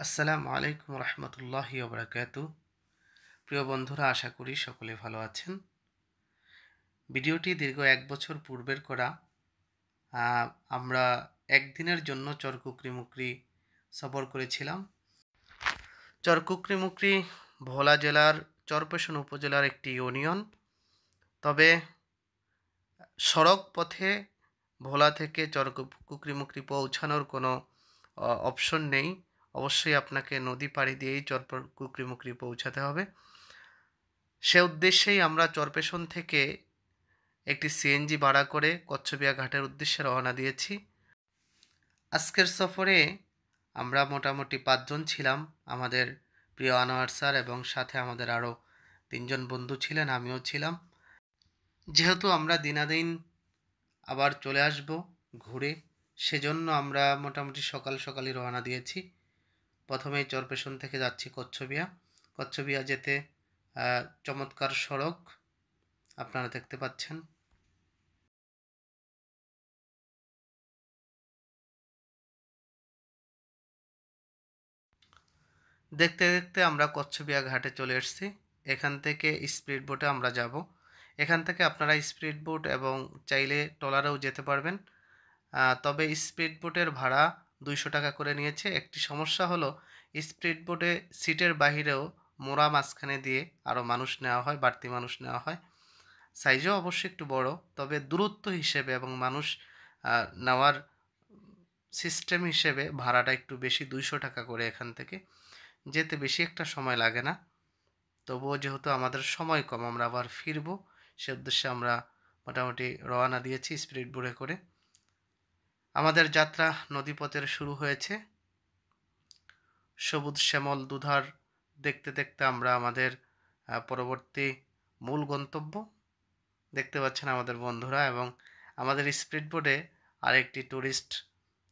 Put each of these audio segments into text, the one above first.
আসসালামু আলাইকুম রহমতুল্লাহি ওবরাকাতু। প্রিয় বন্ধুরা, আশা করি সকলে ভালো আছেন। ভিডিওটি দীর্ঘ 1 বছর পূর্বের করা। আমরা একদিনের জন্য চরকুকরি-মুকরি সফর করেছিলাম। চরকুকরি-মুকরি ভোলা জেলার চরপেশন উপজেলার একটি ইউনিয়ন। তবে সড়ক পথে ভোলা থেকে চরকুকরি-মুকরি পৌঁছানোর কোনো অপশন নেই। অবশ্যই আপনাকে নদী পাড়ি দিয়েই কুকরি-মুকরি পৌঁছাতে হবে। সে উদ্দেশ্যেই আমরা চরপেশন থেকে একটি সিএনজি ভাড়া করে কচ্ছবিয়া ঘাটের উদ্দেশ্যে রওনা দিয়েছি। আজকের সফরে আমরা মোটামুটি 5 জন ছিলাম। আমাদের প্রিয় আনোয়ার স্যার এবং সাথে আমাদের আরও 3 জন বন্ধু ছিলেন, আমিও ছিলাম। যেহেতু আমরা দিনাদিন আবার চলে আসব ঘুরে, সেজন্য আমরা মোটামুটি সকাল সকালই রওনা দিয়েছি। প্রথমেই চরপেশন থেকে যাচ্ছি কচ্ছবিয়া। কচ্ছবিয়া যেতে চমৎকার সড়ক আপনারা দেখতে পাচ্ছেন। দেখতে দেখতে আমরা কচ্ছবিয়া ঘাটে চলে এসেছি। এখান থেকে স্পিড বোটে আমরা যাব। এখান থেকে আপনারা স্পিড বোট এবং চাইলে ট্রলারেও যেতে পারবেন। তবে স্পিড বোটের ভাড়া 200 টাকা করে নিয়েছে। একটি সমস্যা হলো স্পিড বোটে সিটের বাহিরেও মোড়া মাঝখানে দিয়ে আরও মানুষ নেওয়া হয়, বাড়তি মানুষ নেওয়া হয়। সাইজও অবশ্যই একটু বড়, তবে দূরত্ব হিসেবে এবং মানুষ নেওয়ার সিস্টেম হিসেবে ভাড়াটা একটু বেশি, 200 টাকা করে। এখান থেকে যেতে বেশি একটা সময় লাগে না। তবুও যেহেতু আমাদের সময় কম, আমরা আবার ফিরবো, সে উদ্দেশ্যে আমরা মোটামুটি রওনা দিয়েছি স্পিড বোটে করে। আমাদের যাত্রা নদীপথের শুরু হয়েছে। সবুজ শ্যামল দুধার দেখতে দেখতে আমরা আমাদের পরবর্তী মূল গন্তব্য দেখতে পাচ্ছেন আমাদের বন্ধুরা, এবং আমাদের স্পিড বোটে আরেকটি ট্যুরিস্ট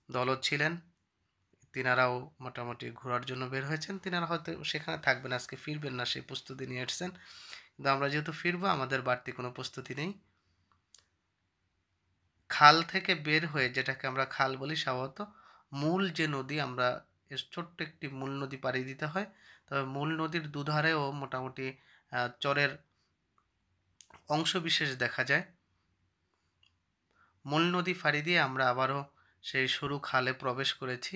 দলও ছিলেন। তিনারাও মোটামুটি ঘোরার জন্য বের হয়েছেন। তিনারা হয়তো সেখানে থাকবেন, আজকে ফিরবেন না, সেই প্রস্তুতি নিয়ে এসেছেন। কিন্তু আমরা যেহেতু ফিরবো, আমাদের বাড়তি কোনো প্রস্তুতি নেই। খাল থেকে বের হয়ে, যেটাকে আমরা খাল বলি সাধারণত, মূল যে নদী, আমরা ছোট্ট একটি মূল নদী পাড়ি দিতে হয়। তবে মূল নদীর দুধারেও মোটামুটি চরের অংশবিশেষ দেখা যায়। মূল নদী পাড়ি দিয়ে আমরা আবারও সেই সরু খালে প্রবেশ করেছি।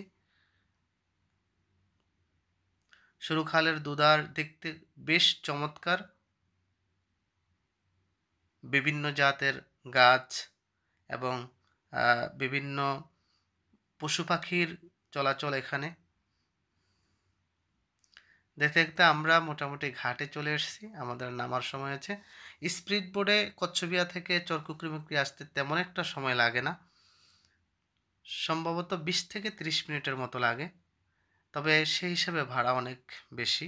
সরু খালের দুধার দেখতে বেশ চমৎকার। বিভিন্ন জাতের গাছ এবং বিভিন্ন পশু পাখির চলাচল এখানে। দেখতে দেখতে আমরা মোটামুটি ঘাটে চলে এসেছি, আমাদের নামার সময় হয়েছে। স্পিড বোটে কচ্ছবিয়া থেকে চরকুকরি-মুকরি আসতে তেমন একটা সময় লাগে না, সম্ভবত 20 থেকে 30 মিনিটের মতো লাগে। তবে সেই হিসাবে ভাড়া অনেক বেশি।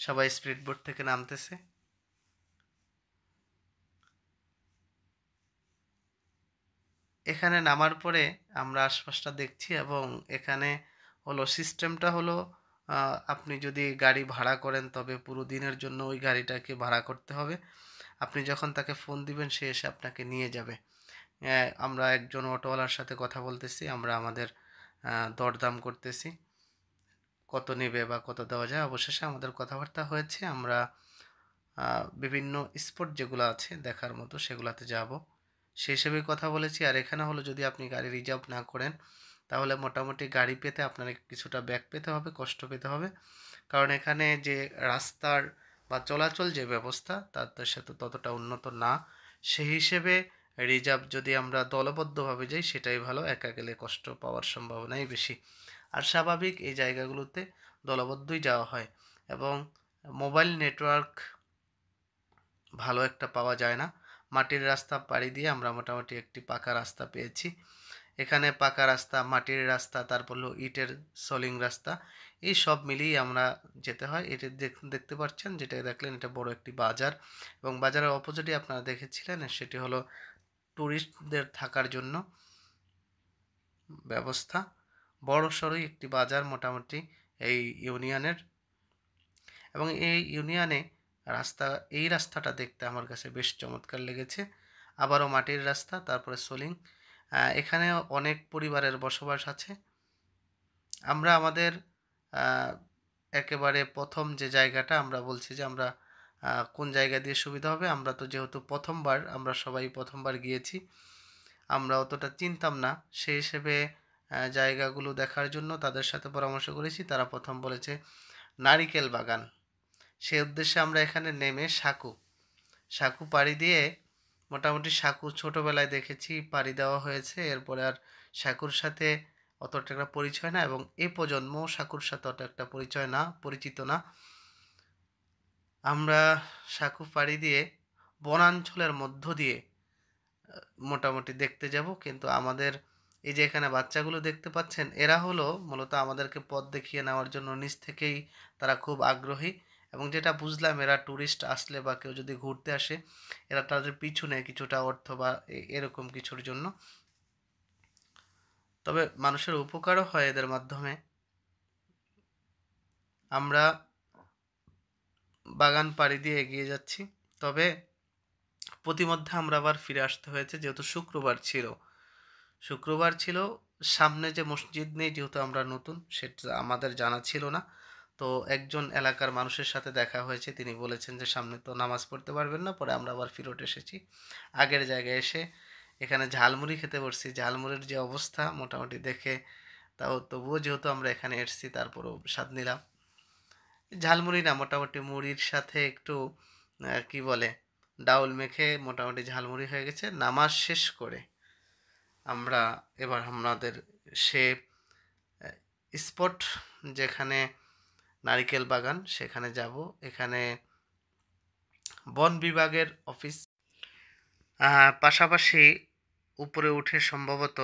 সবাই স্পিড বোট থেকে নামতেছে। এখানে নামার পরে আমরা আশপাশটা দেখছি, এবং এখানে হলো সিস্টেমটা হলো, আপনি যদি গাড়ি ভাড়া করেন তবে পুরো দিনের জন্য ওই গাড়িটাকে ভাড়া করতে হবে। আপনি যখন তাকে ফোন দিবেন, সে এসে আপনাকে নিয়ে যাবে। আমরা একজন অটোওয়ালার সাথে কথা বলতেছি, আমরা আমাদের দরদাম করতেছি কত নেবে বা কত দেওয়া যায়। অবশেষে আমাদের কথাবার্তা হয়েছে, আমরা বিভিন্ন স্পট যেগুলো আছে দেখার মতো সেগুলাতে যাব, সেই হিসেবে কথা বলেছি। আর এখানে হলো, যদি আপনি গাড়ি রিজার্ভ না করেন তাহলে মোটামুটি গাড়ি পেতে আপনার কিছুটা ব্যাক পেতে হবে, কষ্ট পেতে হবে। কারণ এখানে যে রাস্তার বা চলাচল যে ব্যবস্থা, তার সাথে ততটা উন্নত না। সেই হিসেবে রিজার্ভ যদি আমরা দলবদ্ধভাবে যাই সেটাই ভালো, একা গেলে কষ্ট পাওয়ার সম্ভাবনাই বেশি। আর স্বাভাবিক এই জায়গাগুলোতে দলবদ্ধই যাওয়া হয়, এবং মোবাইল নেটওয়ার্ক ভালো একটা পাওয়া যায় না। মাটির রাস্তা পাড়ি দিয়ে আমরা মোটামুটি একটি পাকা রাস্তা পেয়েছি। এখানে পাকা রাস্তা, মাটির রাস্তা, তারপর হলো ইটের সলিং রাস্তা, এই সব মিলিয়ে আমরা যেতে হয়। এটা দেখতে পাচ্ছেন, যেটা দেখলেন, এটা বড় একটি বাজার, এবং বাজারের অপোজিটে আপনারা দেখেছিলেন, সেটি হলো ট্যুরিস্টদের থাকার জন্য ব্যবস্থা। বড় সড়ই একটি বাজার মোটামুটি এই ইউনিয়নের, এবং এই ইউনিয়নে এই রাস্তাটা দেখতে আমার কাছে বেশ চমৎকার লেগেছে। আবারও মাটির রাস্তা, তারপরে সোলিং। এখানে অনেক পরিবারের বসবাস আছে। আমরা আমাদের আ একেবারে ১ম যে জায়গাটা আমরা বলছি যে আমরা কোন জায়গা দিয়ে সুবিধা হবে? আমরা তো যেহেতু ১ম বার আমরা সবাই ১ম বার গিয়েছি। আমরা অতটা চিনতাম না। সেই হিসেবে জায়গাগুলো দেখার জন্য তাদের সাথে পরামর্শ করেছি। তারা ১ম বলেছে নারিকেল বাগান। সে উদ্দেশ্যে আমরা এখানে নেমে সাঁকো পাড়ি দিয়ে মোটামুটি সাঁকো ছোটবেলায় দেখেছি, পাড়ি দেওয়া হয়েছে। এরপরে আর সাঁকোর সাথে অতটা একটা পরিচয় না এবং এ প্রজন্মও সাঁকোর সাথে অত একটা পরিচিত না। আমরা সাঁকো পাড়ি দিয়ে বনাঞ্চলের মধ্য দিয়ে মোটামুটি দেখতে যাব। কিন্তু আমাদের এই যে এখানে বাচ্চাগুলো দেখতে পাচ্ছেন, এরা হলো মূলত আমাদেরকে পথ দেখিয়ে নেওয়ার জন্য নিজ থেকেই তারা খুব আগ্রহী এবং যেটা বুঝলাম এরা টুরিস্ট আসলে বা কেউ যদি ঘুরতে আসে, এরা তাদের পিছু নেয় কিছুটা অর্থ বা এরকম কিছুর জন্য। তবে মানুষের উপকারও হয় এদের মাধ্যমে। আমরা বাগান পাড়ি দিয়ে এগিয়ে যাচ্ছি। তবে পথিমধ্যে আমরা আবার ফিরে আসতে হয়েছে যেহেতু শুক্রবার ছিল, সামনে যে মসজিদ নেই যেহেতু আমরা নতুন সেটা আমাদের জানা ছিল না। তো একজন এলাকার মানুষের সাথে দেখা হয়েছে। তিনি বলেছেন যে সামনে তো নামাজ পড়তে পারবেন না। পরে আমরা আবার ফেরত এসেছি। আগের জায়গায় এসে এখানে ঝালমুড়ি খেতে বসছি। ঝালমুড়ির যে অবস্থা মোটামুটি দেখে তবুও যেহেতু আমরা এখানে এসেছি তারপরেও স্বাদ নিলাম। ঝালমুড়ি না মোটামুটি মুড়ির সাথে একটু কি বলে ডাউল মেখে মোটামুটি ঝালমুড়ি হয়ে গেছে। নামাজ শেষ করে আমরা এবার আমাদের সে স্পট যেখানে নারিকেল বাগান সেখানে যাব। এখানে বন বিভাগের অফিস পাশাপাশি উপরে উঠে সম্ভবত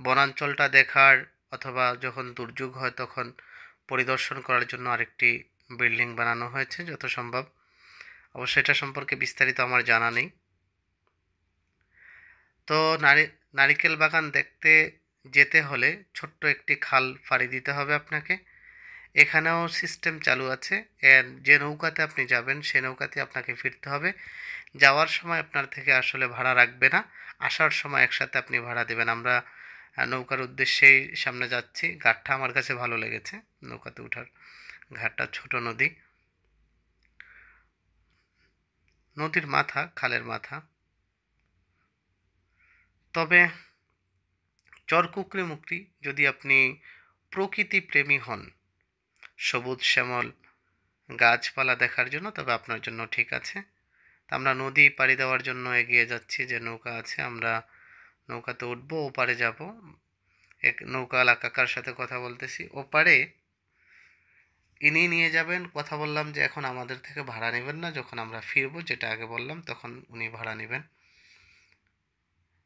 বনাঞ্চলটা দেখার অথবা যখন দুর্যোগ হয় তখন পরিদর্শন করার জন্য আরেকটি বিল্ডিং বানানো হয়েছে যত সম্ভব। অবশ্য এটা সম্পর্কে বিস্তারিত আমার জানা নেই। তো নারিকেল বাগান দেখতে যেতে হলে ছোট্ট একটি খাল পাড়ি দিতে হবে আপনাকে। এখানেও সিস্টেম চালু আছে। যে নৌকাতে আপনি যাবেন সে নৌকাতে আপনাকে ফিরতে হবে। যাওয়ার সময় আপনার থেকে আসলে ভাড়া রাখবে না। আসার সময় একসাথে আপনি ভাড়া দেবেন। আমরা নৌকার উদ্দেশ্যেই সামনে যাচ্ছি। ঘাটটা আমার কাছে ভালো লেগেছে। নৌকাতে ওঠার ঘাটটা ছোট নদী। নদীর মাথা, খালের মাথা। তবে চরকুকড়ে-মুকড়ি যদি আপনি প্রকৃতি প্রেমী হন, সবুজ শ্যামল গাছপালা দেখার জন্য তবে আপনার জন্য ঠিক আছে। তা আমরা নদী পাড়ি দেওয়ার জন্য এগিয়ে যাচ্ছি যে নৌকা আছে আমরা নৌকাতে উঠবো ওপারে যাব। এক নৌকাওয়ালা কাকার সাথে কথা বলতেছি ওপারে ইনি নিয়ে যাবেন। কথা বললাম যে এখন আমাদের থেকে ভাড়া নেবেন না, যখন আমরা ফিরবো যেটা আগে বললাম তখন উনি ভাড়া নেবেন।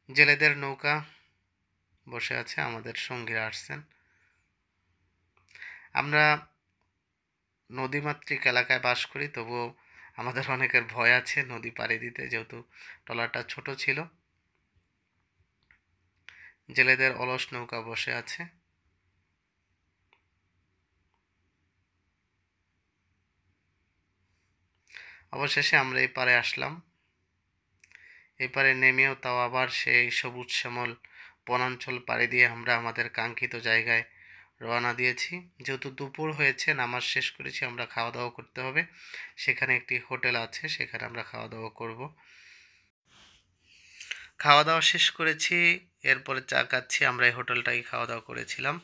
জেলেদের নৌকা বসে আছে, আমাদের সঙ্গীরা আসছেন। আমরা নদীমাতৃক এলাকায় বাস করি তবুও আমাদের অনেকের ভয় আছে নদী পাড়ি দিতে যেহেতু ট্রলারটা ছোট ছিল। জেলেদের অলস নৌকা বসে আছে। অবশেষে আমরা এই পারে আসলাম। এপারে নেমেও তাও আবার সেই সবুজ শ্যামল বনাঞ্চল পাড়ি দিয়ে আমরা আমাদের কাঙ্ক্ষিত জায়গায় রওনা দিয়েছি। যেহেতু দুপুর হয়েছে নামাজ শেষ করেছি, আমরা খাওয়া দাওয়া করতে হবে। সেখানে একটি হোটেল আছে, সেখানে আমরা খাওয়া দাওয়া করব। খাওয়া দাওয়া শেষ করেছি, এরপরে চা খাচ্ছি। আমরা এই হোটেলটাই খাওয়া দাওয়া করেছিলাম।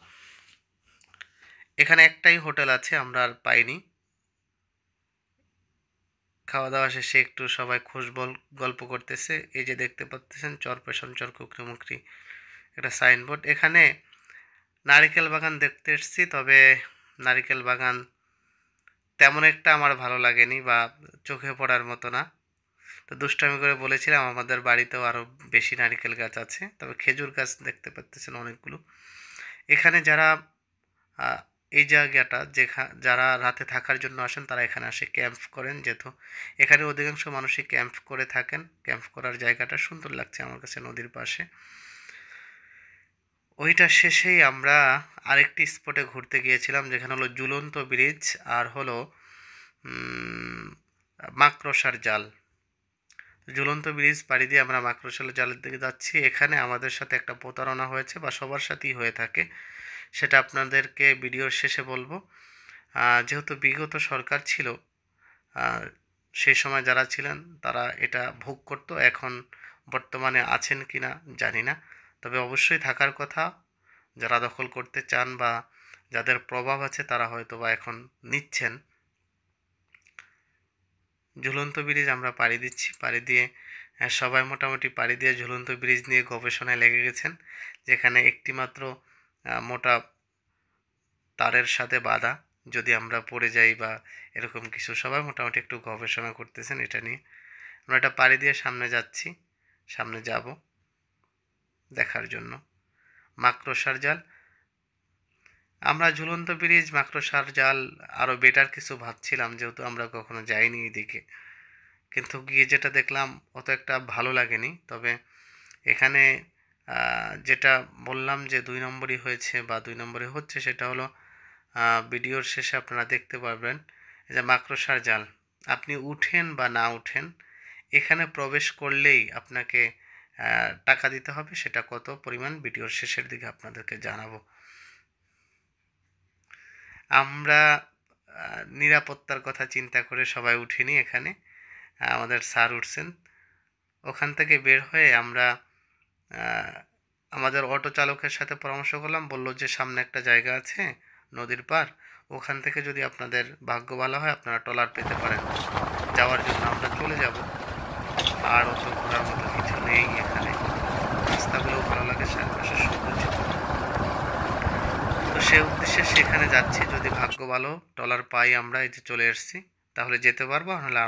এখানে একটাই হোটেল আছে, আমরা আর পাইনি। খাওয়া দাওয়া শেষে একটু সবাই গল্প করতেছে। এই যে দেখতে পাচ্ছেন চরপেশন চর কুকরি একটা সাইনবোর্ড। এখানে নারিকেল বাগান দেখতে এসেছি, তবে নারিকেল বাগান তেমন একটা আমার ভালো লাগেনি বা চোখে পড়ার মতো না। তো দুষ্টামি করে বলেছিলাম আমাদের বাড়িতেও আরও বেশি নারিকেল গাছ আছে, তবে খেজুর গাছ দেখতে পাচ্ছেন অনেকগুলো। এখানে যারা আহ, এই জায়গাটা যারা রাতে থাকার জন্য আসেন তারা এখানে আসে ক্যাম্প করেন, যেহেতু এখানে অধিকাংশ মানুষই ক্যাম্প করে থাকেন। ক্যাম্প করার জায়গাটা সুন্দর লাগছে আমার কাছে নদীর পাশে। ওইটা শেষেই আমরা আরেকটি স্পটে ঘুরতে গিয়েছিলাম যেখানে হলো ঝুলন্ত ব্রিজ আর হলো মাকড়সার জাল। ঝুলন্ত ব্রিজ পাড়ি দিয়ে আমরা মাকড়সার জালের দিকে যাচ্ছি। এখানে আমাদের সাথে একটা প্রতারণা হয়েছে বা সবার সাথেই হয়ে থাকে। সেটা আপনাদেরকে ভিডিওর শেষে বলবো। যেহেতু বিগত সরকার ছিল, আ সেই সময় যারা ছিলেন তারা এটা ভোগ করত। এখন বর্তমানে আছেন কিনা জানি না। তবে অবশ্যই থাকার কথা। যারা দখল করতে চান বা যাদের প্রভাব আছে তারা হয়তোবা এখন নিচ্ছেন। ঝুলন্ত ব্রিজ আমরা পাড়ি দিচ্ছি। পাড়ি দিয়ে সবাই মোটামুটি পাড়ি দিয়ে ঝুলন্ত ব্রিজ নিয়ে গবেষণায় লেগে গেছেন। যেখানে একটি মাত্র মোটা তারের সাথে বাঁধা। যদি আমরা পড়ে যাই বা এরকম কিছু, সবাই মোটামুটি একটু গবেষণা করতেছেন এটা নিয়ে। আমরা এটা পাড়ি দিয়ে সামনে যাচ্ছি। সামনে যাব দেখার জন্য। মাকড়সার জাল। আমরা ঝুলন্ত ব্রিজ, মাকড়সার জাল আরও বেটার কিছু ভাবছিলাম, যেহেতু আমরা কখনো যাইনি এদিকে। কিন্তু গিয়ে যেটা দেখলাম অত একটা ভালো লাগেনি। তবে এখানে যেটা বললাম যে ২ নম্বরই হয়েছে বা ২ নম্বরে হচ্ছে, সেটা হলো ভিডিওর শেষে আপনারা দেখতে পারবেন যে মাকড়সার জাল। আপনি উঠেন বা না উঠেন, এখানে প্রবেশ করলেই আপনাকে টাকা দিতে হবে। সেটা কত পরিমাণ ভিডিওর শেষের দিকে আপনাদেরকে জানাবো। আমরা নিরাপত্তার কথা চিন্তা করে সবাই উঠিনি এখানে। আমাদের স্যার উঠছেন। ওখান থেকে বের হয়ে আমরা আমাদের অটো চালকের সাথে পরামর্শ করলাম। বলল যে সামনে একটা জায়গা আছে নদীর পাড়, ওখান থেকে যদি আপনাদের ভাগ্য ভালো হয় আপনারা ট্রলার পেতে পারেন। যাওয়ার জন্য আমরা চলে যাব। আর অত ঘোরার মতো কিছু নেই এখানে। রাস্তাগুলোও ভালো লাগে, চারপাশে সবুজ। তো সে উদ্দেশ্যে সেখানে যাচ্ছি। যদি ভাগ্য ভালো ট্রলার পাই, আমরা এই যে চলে এসেছি, তাহলে যেতে পারবো। নাহলে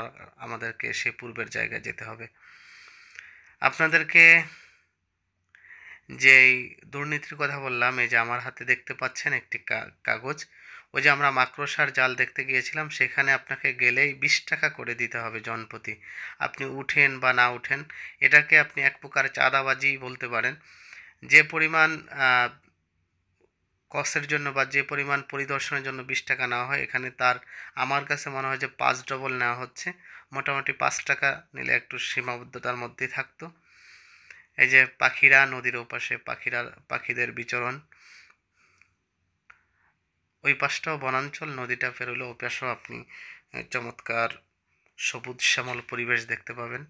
আমাদেরকে সে পূর্বের জায়গায় যেতে হবে। আপনাদেরকে যেই দুর্নীতির কথা বললাম, এই যে আমার হাতে দেখতে পাচ্ছেন একটি কাগজ। ওই যে আমরা মাকড়সার জাল দেখতে গিয়েছিলাম, সেখানে আপনাকে গেলেই ২০ টাকা করে দিতে হবে জনপ্রতি। আপনি উঠেন বা না উঠেন, এটাকে আপনি এক প্রকার চাঁদাবাজি বলতে পারেন। যে পরিমাণ কসের জন্য বা যে পরিমাণ পরিদর্শনের জন্য ২০ টাকা নেওয়া হয়, এখানে তার আমার কাছে মনে হয় যে ৫ ডবল নেওয়া হচ্ছে। মোটামুটি ৫ টাকা নিলে একটু সীমাবদ্ধতার মধ্যেই থাকতো। এই যে পাখিরা নদীর ওপাশে, পাখিদের বিচরণ। ওই পাশটাও বনাঞ্চল, নদীটা পেরোলে ওই পাশেও আপনি চমৎকার সবুজ শ্যামল পরিবেশ দেখতে পাবেন।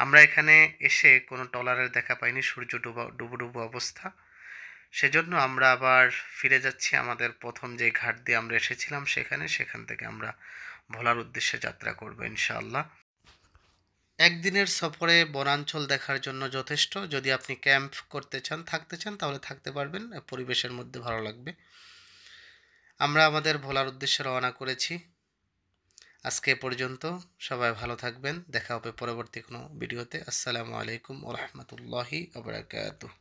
আমরা এখানে এসে কোনো ট্রলারের দেখা পাইনি, সূর্য ডুবো ডুবো অবস্থা। সেজন্য আমরা আবার ফিরে যাচ্ছি আমাদের প্রথম যে ঘাট দিয়ে আমরা এসেছিলাম সেখান থেকে আমরা ভোলার উদ্দেশ্যে যাত্রা করব ইনশাআল্লাহ। একদিনের সফরে বনাঞ্চল দেখার জন্য যথেষ্ট। যদি আপনি ক্যাম্প করতে চান, থাকতে চান, তাহলে থাকতে পারবেন। পরিবেশের মধ্যে ভালো লাগবে। আমরা আমাদের ভোলার উদ্দেশ্যে রওনা করেছি। আজকে এ পর্যন্ত। সবাই ভালো থাকবেন। দেখা হবে পরবর্তী কোনো ভিডিওতে। আসসালামু আলাইকুম ওয়া রাহমাতুল্লাহি ওয়া বারাকাতুহু।